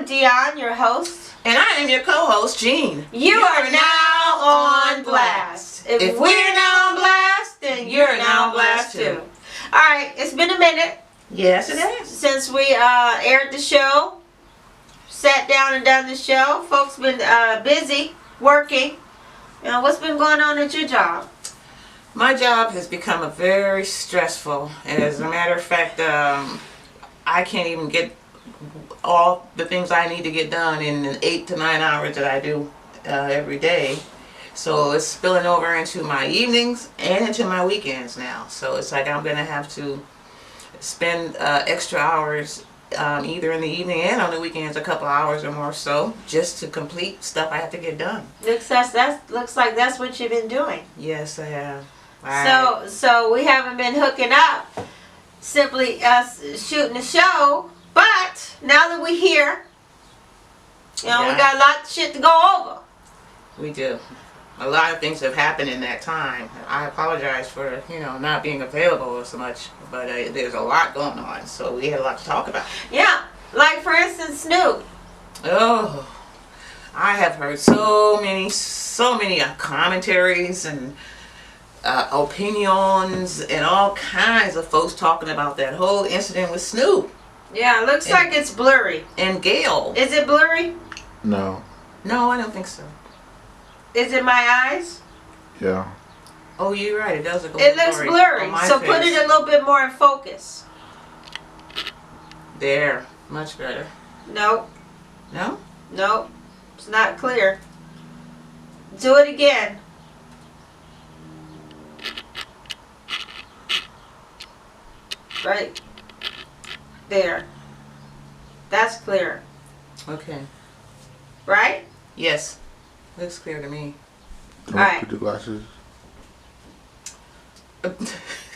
am Dion, your host. And I am your co-host, Jean. You are now on blast. If we're now on blast, then you're now on blast too. Alright, it's been a minute. Yes, it is. Since we aired the show, sat down and done the show. Folks been busy working. You know, what's been going on at your job? My job has become very stressful. As a matter of fact, I can't even get all the things I need to get done in the 8 to 9 hours that I do every day. So it's spilling over into my evenings and into my weekends now. So it's like I'm going to have to spend extra hours either in the evening and on the weekends, a couple hours or more so, just to complete stuff I have to get done. Looks like that's what you've been doing. Yes, I have. So we haven't been hooking up, simply us shooting the show. But now that we're here, we got a lot of shit to go over. We do. A lot of things have happened in that time. I apologize for, not being available so much, but there's a lot going on, so we had a lot to talk about. Yeah, like for instance, Snoop. Oh, I have heard so many commentaries and opinions and all kinds of folks talking about that whole incident with Snoop. Yeah, it looks like it's blurry. And Gail. Is it blurry? No. No, I don't think so. Is it my eyes? Yeah. Oh, you're right. It does look It looks blurry. So face. Put it a little bit more in focus. There. Much better. Nope. No? Nope. It's not clear. Do it again. Right there. That's clear. Okay. Right? Yes. Looks clear to me. Don't Alright. put the glasses.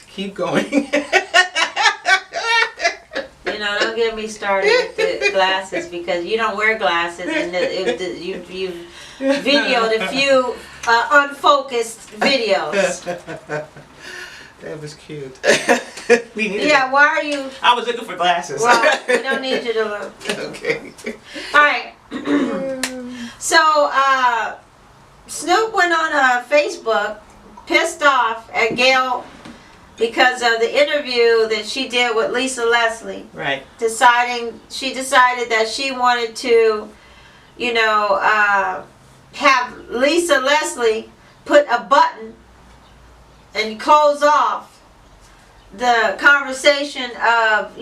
Keep going. Don't get me started with the glasses because you don't wear glasses and you've videoed a few unfocused videos. That was cute. Yeah, why are you... I was looking for glasses. Well, we don't need you to look. Okay. Alright. So, Snoop went on Facebook pissed off at Gail because of the interview that she did with Lisa Leslie. Right. She decided that she wanted to, have Lisa Leslie put a button and close off the conversation of,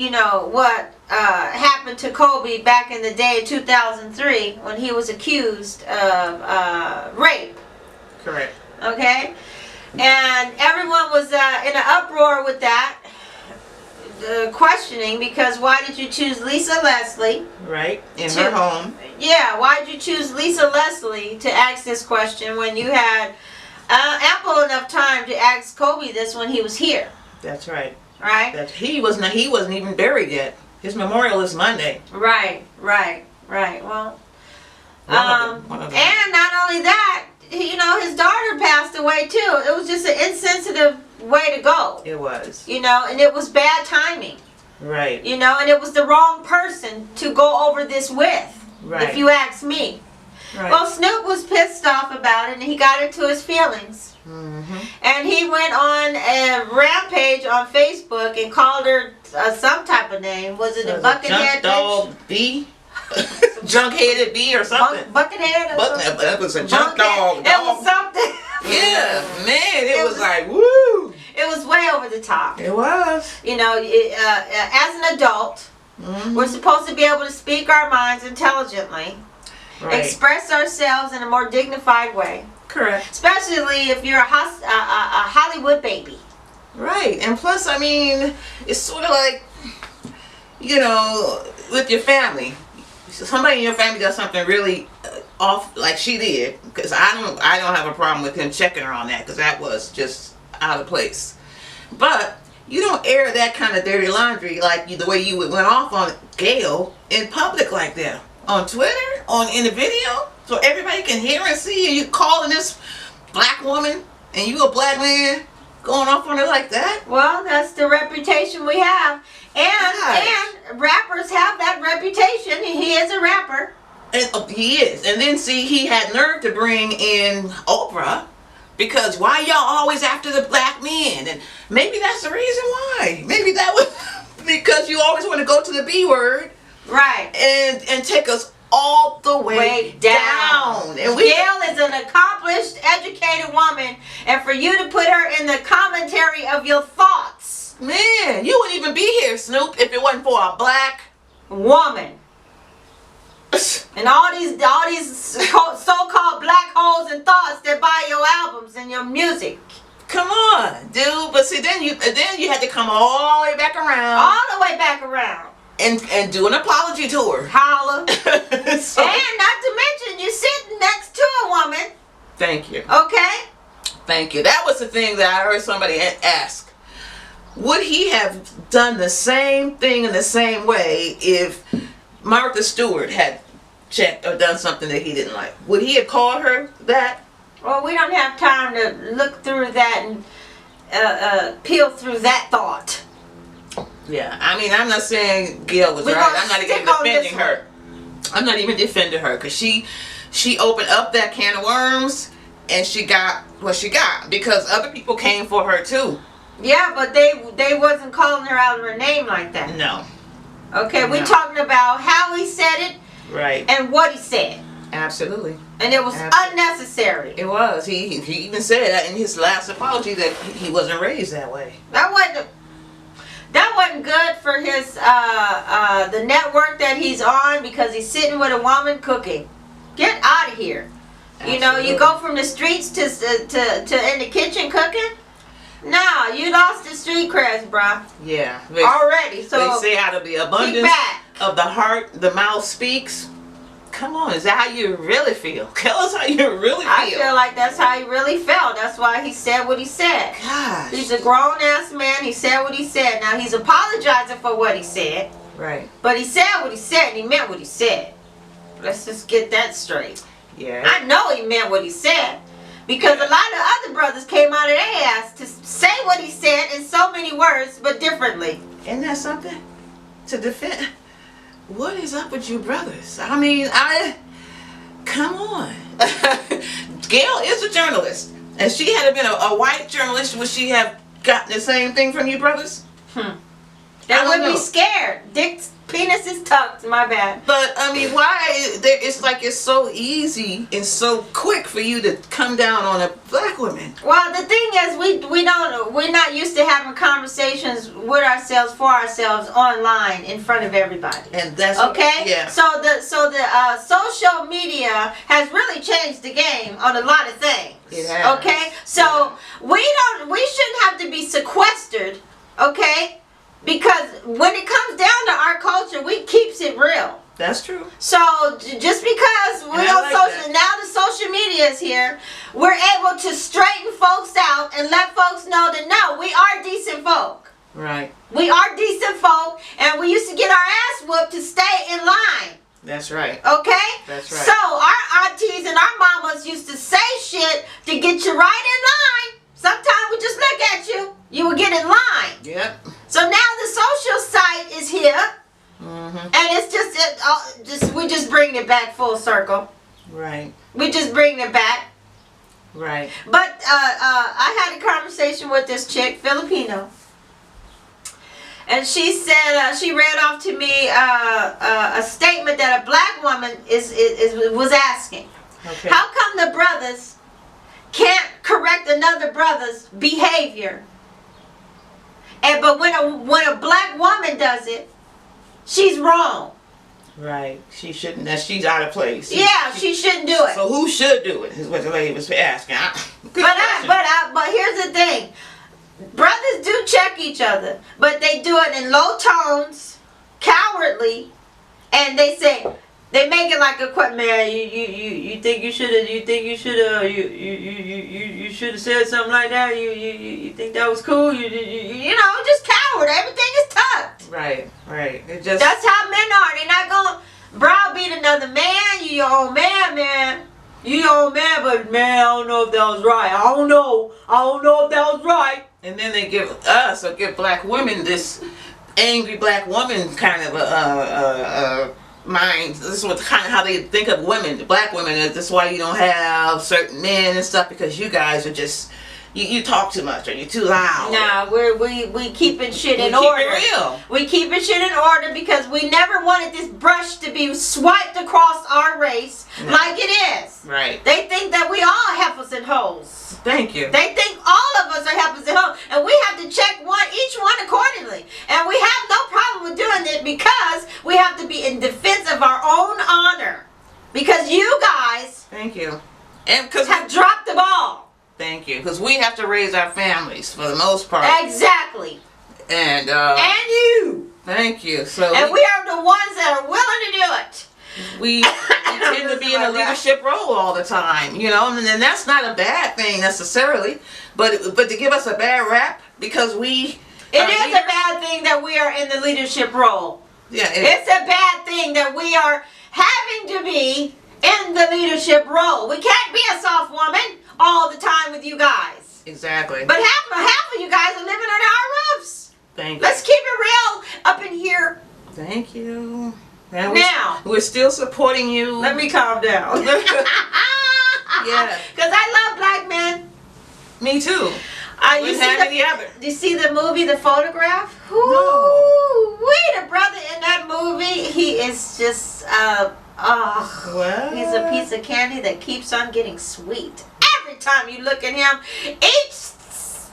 what happened to Kobe back in the day, 2003, when he was accused of rape. Correct. Okay? And everyone was in an uproar with that, questioning, because why did you choose Lisa Leslie? Right. In her home. Yeah, why did you choose Lisa Leslie to ask this question when you had ample enough time to ask Kobe this when he was here? That's right. Right? He wasn't even buried yet. His memorial is Monday. Right. Well, One of them. and not only that, his daughter passed away too. It was just an insensitive way to go. It was. And it was bad timing. Right. And it was the wrong person to go over this with, Right. if you ask me. Right. Well, Snoop was pissed off about it, and he got into his feelings. Mm-hmm. And he went on a rampage on Facebook and called her some type of name. Was it a buckethead Junk dog B? Junk-headed B or something? Buckethead? That was a junk dog. It was something. Yeah, man, it was like, woo. It was way over the top. It was. As an adult, we're supposed to be able to speak our minds intelligently, Right. express ourselves in a more dignified way. Correct. Especially if you're a Hollywood baby. Right. And plus, it's sort of like, with your family. Somebody in your family does something really off, like she did, because I don't have a problem with him checking her on that, because that was just out of place. But you don't air that kind of dirty laundry like the way you went off on Gail in public like that, on Twitter, in the video, so everybody can hear and see. And you calling this black woman, and you a black man going off on her like that? Well, that's the reputation we have. And rappers have that reputation. He is a rapper. And he is. And then see, he had nerve to bring in Oprah, because why y'all always after the black men? And maybe that's the reason why. Maybe that was because you always want to go to the B word, right? And take us all the way down. And Gail is an accomplished, educated woman, and for you to put her in the commentary of your thoughts, man, you wouldn't even be here, Snoop, if it wasn't for a black woman. And all these so-called black holes and thoughts that buy your albums and your music. Come on, dude. But see, then you had to come all the way back around. All the way back around. And do an apology tour. Holla. So, and not to mention, you're sitting next to a woman. Thank you. Okay? Thank you. That was the thing that I heard somebody ask. Would he have done the same thing in the same way if Martha Stewart had checked or done something that he didn't like? Would he have called her that? Well, we don't have time to look through that and peel through that thought. Yeah, I mean, I'm not saying Gail was right. I'm not even defending her. I'm not even defending her, because she opened up that can of worms, and she got what she got, because other people came for her too. Yeah, but they wasn't calling her out of her name like that. No. Okay, No. we're talking about how he said it, right, and what he said. Absolutely. And it was unnecessary. It was. He even said in his last apology that he wasn't raised that way. That wasn't good for his the network that he's on, because he's sitting with a woman cooking. Get out of here. Absolutely. You know, you go from the streets to in the kitchen cooking. Nah, you lost the street creds, bruh. Yeah. Already. So they say out of the abundance of the heart, the mouth speaks. Come on, is that how you really feel? Tell us how you really feel. I feel like that's how he really felt. That's why he said what he said. Gosh. He's a grown-ass man. He said what he said. Now, he's apologizing for what he said. Right. But he said what he said, and he meant what he said. Let's just get that straight. Yeah. I know he meant what he said, because a lot of other brothers came out of their ass to say what he said in so many words, but differently. Isn't that something to defend? What is up with you brothers? I mean, come on. Gail is a journalist. And she had been a white journalist, would she have gotten the same thing from you brothers? They would be scared. Dick's penis is tucked, my bad. But, I mean, why? It's like it's so easy and so quick for you to come down on a black woman. Well, the thing is, we're not used to having conversations with ourselves, for ourselves, online, in front of everybody. And that's okay. Yeah. So the social media has really changed the game on a lot of things. It has. Okay. So we shouldn't have to be sequestered. Okay. Because when it comes down to our culture, we keeps it real. That's true. So just because we on social, now the social media is here, we're able to straighten folks out and let folks know that no, we are decent folk. Right. We are decent folk, and we used to get our ass whooped to stay in line. That's right. Okay? That's right. So our aunties and our mamas used to say shit to get you right in line. Sometimes we just look at you, you will get in line. Yep. So now the social site is here. And it's we just bring it back full circle. Right. We just bring it back. Right. But I had a conversation with this chick, Filipino, and she said she read off to me a statement that a black woman was asking. Okay. How come the brothers can't correct another brother's behavior? But when a black woman does it, she's wrong. Right. She shouldn't. That she's out of place. She shouldn't do it. So who should do it? Is what the lady was asking. But here's the thing. Brothers do check each other, but they do it in low tones, cowardly, and they make it like a man. You think you should have said something like that. You think that was cool. You know, just coward. Everything is tucked. Right. That's how men are. They're not gonna browbeat another man. You your own man. You your own man, but man, I don't know if that was right. I don't know if that was right. And then they give black women this angry black woman kind of mind. This is what kind of how they think of women, black women. This is why you don't have certain men and stuff, because you guys are just you talk too much or you're too loud. No, we keeping shit in We keep order. it real. We keeping shit in order because we never wanted this brush to be swiped across our race like it is. Right. They think that we all heifers and hoes. Thank you. They think all of us are heifers and hoes, and we have to check each one accordingly. And we have no problem with doing it because we have to be in defense of our own honor. Because you guys Thank you. And because have dropped the ball. Thank you, because we have to raise our families for the most part. Exactly. And you. Thank you. So And we are the ones that are willing to do it. we tend to be in a leadership role all the time, you know, and that's not a bad thing necessarily, but to give us a bad rap because we It is a bad thing that we are in the leadership role. Yeah, It's a bad thing that we are having to be in the leadership role. We can't be a soft woman all the time with you guys. Exactly. But half of you guys are living under our roofs. Thank you. Let's keep it real up in here. Thank you. And Now we're still supporting you. let me calm down. Yeah. Because I love black men. Me too. You One hand or the other. Do you see the movie, The Photograph? No. Wait, the brother in that movie, he is just, What? he's a piece of candy that keeps on getting sweet. Every time you look at him, each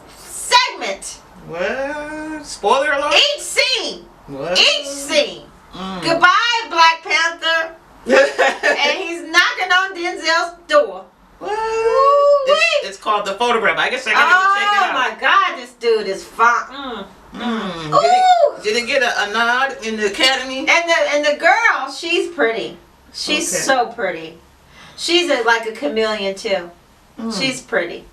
segment, What? Spoiler alert? each scene, What? each scene. Mm. Goodbye, Black Panther. And he's knocking on Denzel's door. What? Woo-wee. It's called The Photograph. I guess I gotta check it Oh out. my God, this dude is fine. Mm. Ooh. Did it get a nod in the Academy? And the girl, she's pretty. She's Okay. so pretty. She's like a chameleon too. Mm. She's pretty.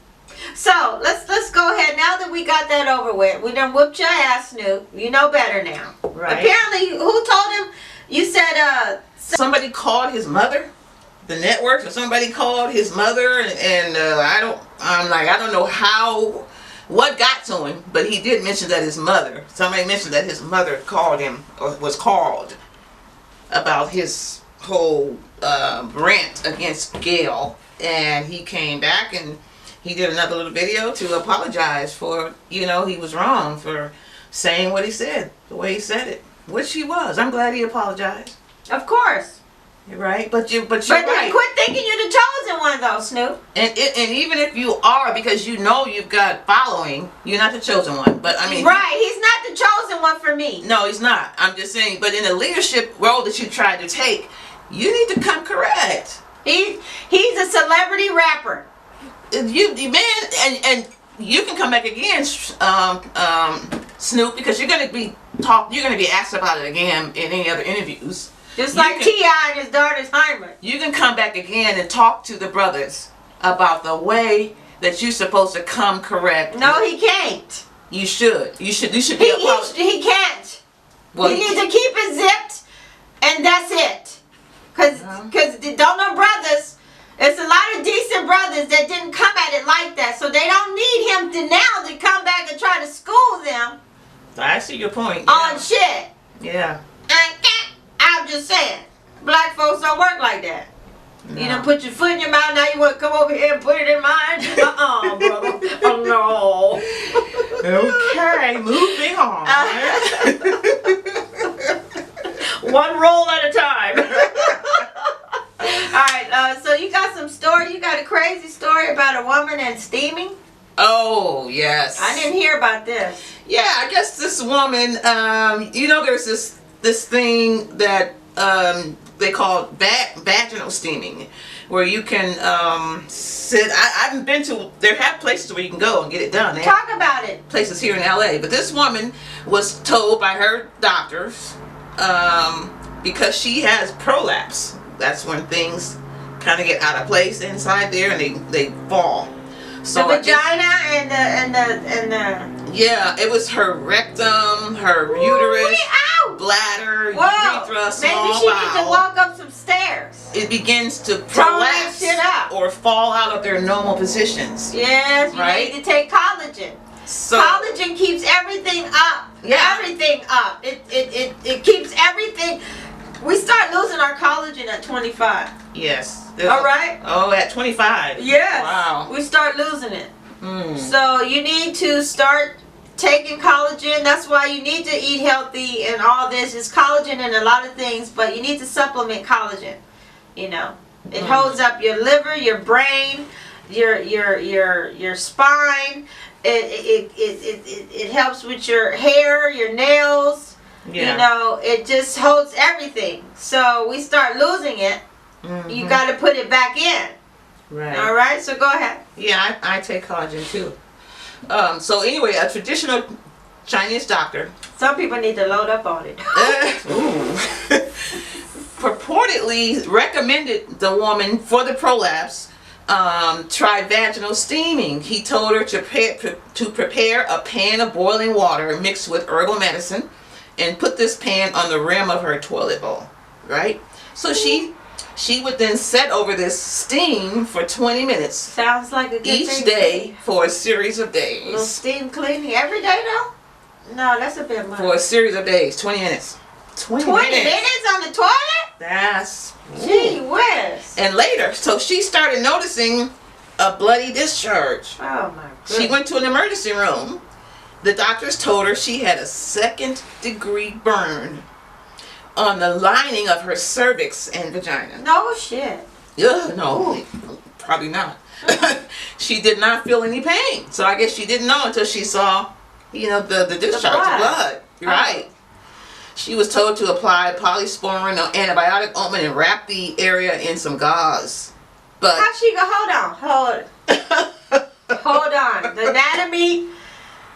So let's go ahead. Now that we got that over with, we done whooped your ass, Snoop. You know better now. Right. Apparently, who told him? You said Somebody called his mother, the network, or somebody called his mother, and I don't know what got to him, but he did mention that somebody mentioned that his mother called him, or was called, about his whole rant against Gail, and he came back and he did another little video to apologize for, he was wrong for saying what he said, the way he said it, which he was. I'm glad he apologized. of course. You're right, but you're But right. quit thinking you're the chosen one, though, Snoop. And even if you are, because you've got following, you're not the chosen one. But I mean, Right? He's not the chosen one for me. no, he's not. I'm just saying. But in the leadership role that you tried to take, you need to come correct. He's a celebrity rapper. You man, and you can come back again, Snoop, because you're gonna be asked about it again in any other interviews. Just You like can- T.I. and his daughter's Heimer. You can come back again and talk to the brothers about the way that you're supposed to come correct. No, he can't. You should. You should be He can't. Well, he needs to keep it zipped, and that's it. Cause don't know brothers. There's a lot of decent brothers that didn't come at it like that, so they don't need him to come back and try to school them I see your point. on shit. Yeah. I'm just saying, black folks don't work like that. No. You done put your foot in your mouth, now you want to come over here and put it in mine? Brother. Oh, no. Okay, moving on. One roll at a time. Alright, so you got some story, you got a crazy story about a woman and steaming? Oh, yes. I didn't hear about this. Yeah, I guess this woman, there's this thing that they call vaginal steaming, where you can sit. I haven't been to. There have places where you can go and get it done. They have Talk about it. places here in LA, but this woman was told by her doctors because she has prolapse. That's when things kind of get out of place inside there and they fall. So The vagina and the yeah, it was her rectum, her uterus, ow! bladder, Whoa. urethra, small Maybe she needs to bowel. walk up some stairs. It begins to that prolapse shit up. or fall out of their normal positions. Yes, you Right? need to take collagen. So collagen keeps everything up. Yeah. Everything up. It keeps everything. We start losing our collagen at 25. yes. All right? Oh, at 25. Yes. Wow. We start losing it. Mm. So you need to start taking collagen. That's why you need to eat healthy and all this. It's collagen in a lot of things, but you need to supplement collagen. You know, it holds up your liver, your brain, your spine. It helps with your hair, your nails. Yeah. You know, it just holds everything. So we start losing it. You got to put it back in. Right. All right. So go ahead. Yeah, I take collagen too. So anyway, a traditional Chinese doctor Some people need to load up on it. purportedly recommended the woman for the prolapse try vaginal steaming. He told her to prepare a pan of boiling water mixed with herbal medicine and put this pan on the rim of her toilet bowl, right? So she would then set over this steam for 20 minutes Sounds like a good each thing. day for a series of A little days. steam cleaning every day though? No, that's a bit much. For a series of days, 20 minutes. 20 minutes on the toilet? That's... Gee whiz. And later, so she started noticing a bloody discharge. Oh my goodness. She went to an emergency room. The doctors told her she had a 2nd-degree burn on the lining of her cervix and vagina. No shit. Ugh, no, probably not. She did not feel any pain. So I guess she didn't know until she saw, the discharge, the blood. Right. She was told to apply polysporin or antibiotic ointment and wrap the area in some gauze. But How'd she go? Hold on. The anatomy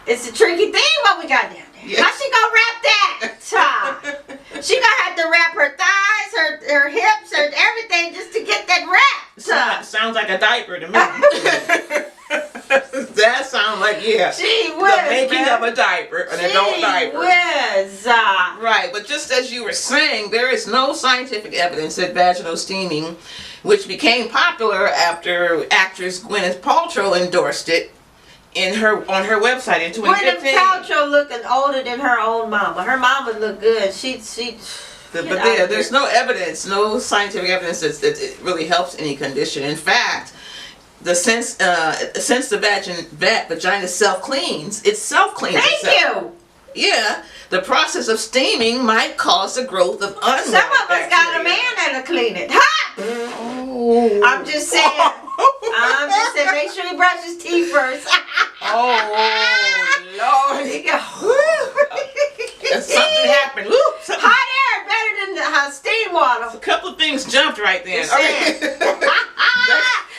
is a tricky thing what we got down there. Yes. How she gonna wrap that? She gonna have to wrap her thighs, her hips, her everything just to get that wrapped. sounds like a diaper to me. That sounds like, yeah. Gee The whiz, making man. of a diaper, an adult diaper. Whiz. Right, but just as you were saying, there is no scientific evidence that vaginal steaming, which became popular after actress Gwyneth Paltrow endorsed it on her website in 2015. Gwyneth Paltrow looking older than her own mama. Her mama looked good. But there's no evidence, no scientific evidence that it really helps any condition. In fact, since the vagina self-cleans, it self-cleans Thank itself. you. Yeah, the process of steaming might cause the growth of unwanted Some of us got a bacteria. man that'll clean it. Ha! Oh. I'm just saying. Make sure he brushes his teeth first. Oh, Lord. He go, Something happened. Woo, something. hot air better than the steam water. A couple of things jumped right then. Just saying.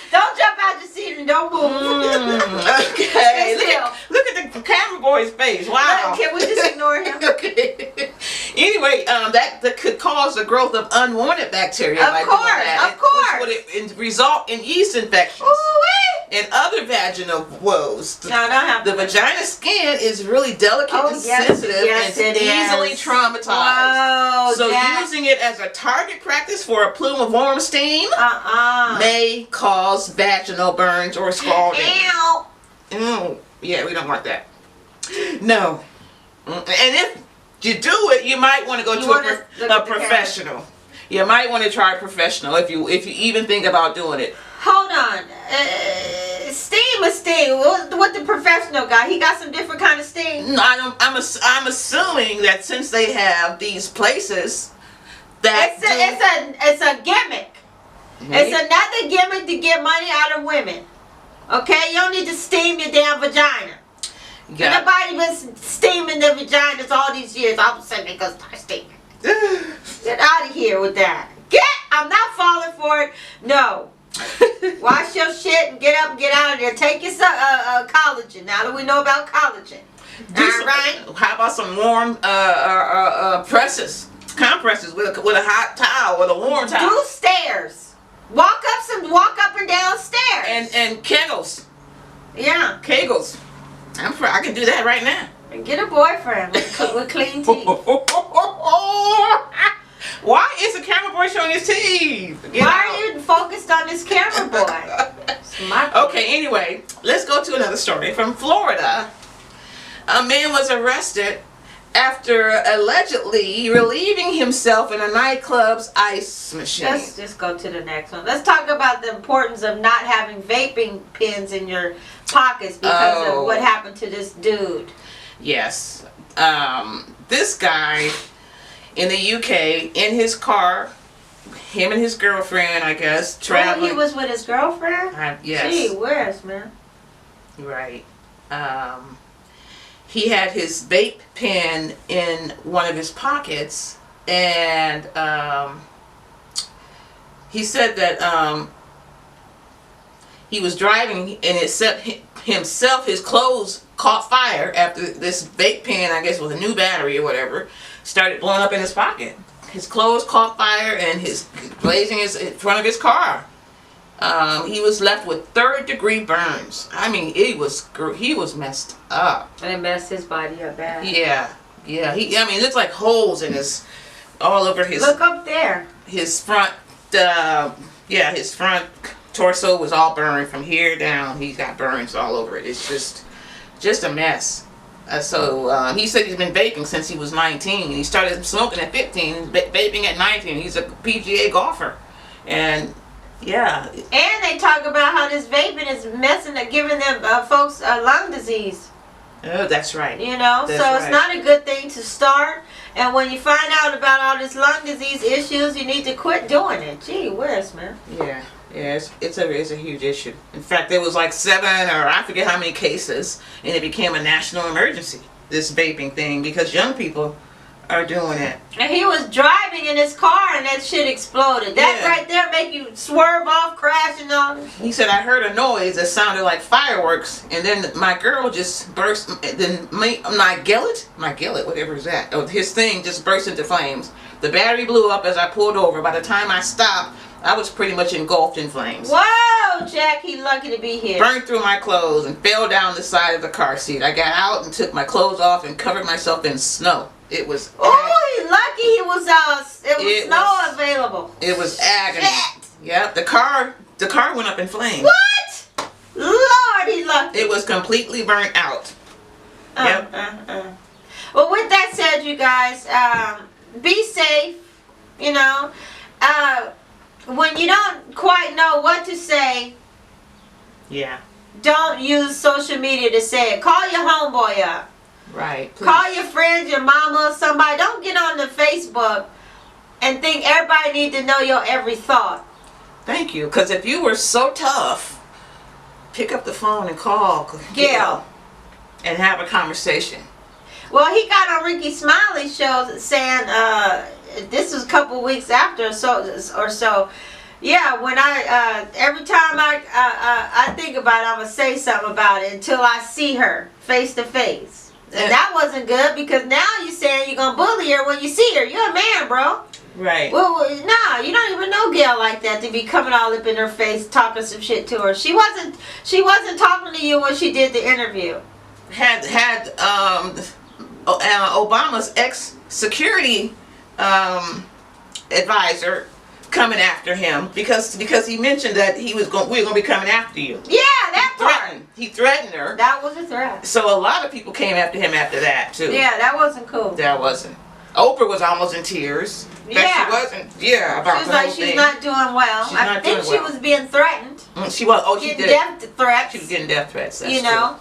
Don't jump out your seat and don't move. Okay. Stay still. Look at the camera boy's face. Wow. Can we just ignore him? Okay. Anyway, that could cause the growth of unwanted bacteria. Of by course, doing that, of course. Which would result in yeast infections Ooh-wee. and other vaginal woes. No, don't have The vagina skin is really delicate and sensitive yes, and it easily is. traumatized. Whoa, So using it as a target practice for a plume of warm steam may cause vaginal burns or scalding. Ow. Yeah, we don't want that. No. And if you do it, you might want to go to a professional. You might want to try a professional if you even think about doing it. Hold on. Steam is steam. What the professional guy? He got some different kind of steam. No, I'm assuming that since they have these places that It's a gimmick. Maybe. It's another gimmick to get money out of women. Okay, you don't need to steam your damn vagina. Yeah. Nobody been steaming their vaginas all these years. All of a sudden they go start steaming. Get out of here with that. I'm not falling for it. No. Wash your shit and get up and get out of there. Take your collagen. Now that we know about collagen. Alright? How about some warm compresses with a hot towel, with a warm towel. Do stairs. Walk up and down stairs. And kegels. Yeah. Kegels. I can do that right now. And get a boyfriend with clean teeth. Why is the camera boy showing his teeth? Why are you focused on this camera boy? It's my point. Okay, anyway, let's go to another story from Florida. A man was arrested after allegedly relieving himself in a nightclub's ice machine. Let's just go to the next one. Let's talk about the importance of not having vaping pens in your pockets because of what happened to this dude. Yes. This guy in the UK, in his car, him and his girlfriend, I guess, traveling. Oh, he was with his girlfriend? Yes. Gee whiz, man. Right. He had his vape pen in one of his pockets, and he said that he was driving, and it set himself, his clothes caught fire after this vape pen, I guess with a new battery or whatever, started blowing up in his pocket. His clothes caught fire, and his blazing in front of his car. He was left with third-degree burns. I mean, he was messed up. And it messed his body up bad. Yeah. It looks like holes in all over his. Look up there. His front, his front torso was all burned from here down. He's got burns all over it. It's just a mess. So he said he's been vaping since he was 19. He started smoking at 15, vaping at 19. He's a PGA golfer, and. Yeah. And they talk about how this vaping is giving them folks lung disease. Oh, that's right. You know, that's so right. It's not a good thing to start. And when you find out about all this lung disease issues, you need to quit doing it. Gee whiz, man. Yeah, it's a huge issue. In fact, there was like 7 or I forget how many cases, and it became a national emergency. This vaping thing, because young people are doing it. And he was driving in his car and that shit exploded. That right there make you swerve off, crash and all. He said, I heard a noise that sounded like fireworks, and then my girl just burst, then my gillet, whatever is that, his thing just burst into flames. The battery blew up as I pulled over. By the time I stopped, I was pretty much engulfed in flames. Whoa, Jack, he lucky to be here. Burned through my clothes and fell down the side of the car seat. I got out and took my clothes off and covered myself in snow. It was. Oh, he lucky he was snow available. It was agony. Shit. Yep, the car went up in flames. What? Lord, he lucky. It was completely burnt out. Yep. Well, with that said, you guys, be safe. You know, when you don't quite know what to say, Yeah. don't use social media to say it. Call your homeboy up. Right. Please. Call your friends, your mama, somebody. Don't get on the Facebook and think everybody need to know your every thought. Thank you. Because if you were so tough, pick up the phone and call Gail and have a conversation. Well, he got on Ricky Smiley's show saying this was a couple weeks after or so. Yeah, when every time I think about it, I'm gonna say something about it until I see her face to face. And that wasn't good because now you're saying you're gonna bully her when you see her. You're a man, bro. Right. Well, nah, you don't even know Gail like that to be coming all up in her face, talking some shit to her. She wasn't talking to you when she did the interview. Had Obama's ex-security advisor coming after him because he mentioned that we were going to be coming after you. Yeah, that part. He threatened her. That was a threat. So a lot of people came after him after that too. Yeah, that wasn't cool. That wasn't. Oprah was almost in tears. Yeah. She wasn't. Yeah, about She's the like, whole she's thing. not doing well. She's I not think doing she well. was being threatened. She was. Oh, she getting did. death threats. She was getting death threats. That's you know.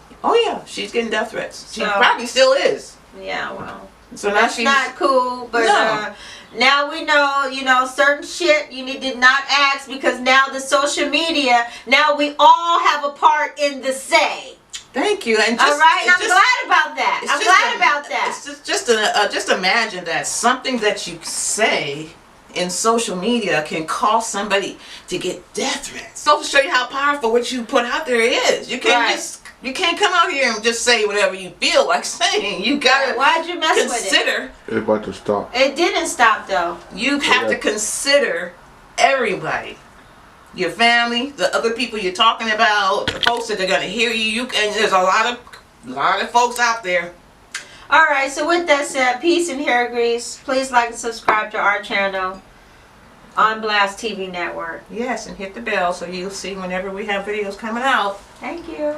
True. Oh yeah, she's getting death threats. She So- probably still is. Yeah, well. So now That's she's not cool, but No. now we know, certain shit you need to not ask because now the social media, now we all have a part in the say. Thank you. And just, All right, I'm just- glad about that. it's I'm just glad about that. It's just imagine that something that you say in social media can cause somebody to get death threats. So to show you how powerful what you put out there is, you can't Right. you can't come out here and just say whatever you feel like saying. You gotta Why'd you mess with consider. It's about to stop. it? It didn't stop though. You have to Yeah. consider everybody. Your family, the other people you're talking about, the folks that are gonna hear you. And there's a lot of folks out there. All right, so with that said, peace and hair grease. Please like and subscribe to our channel on Blast TV Network. Yes, and hit the bell so you'll see whenever we have videos coming out. Thank you.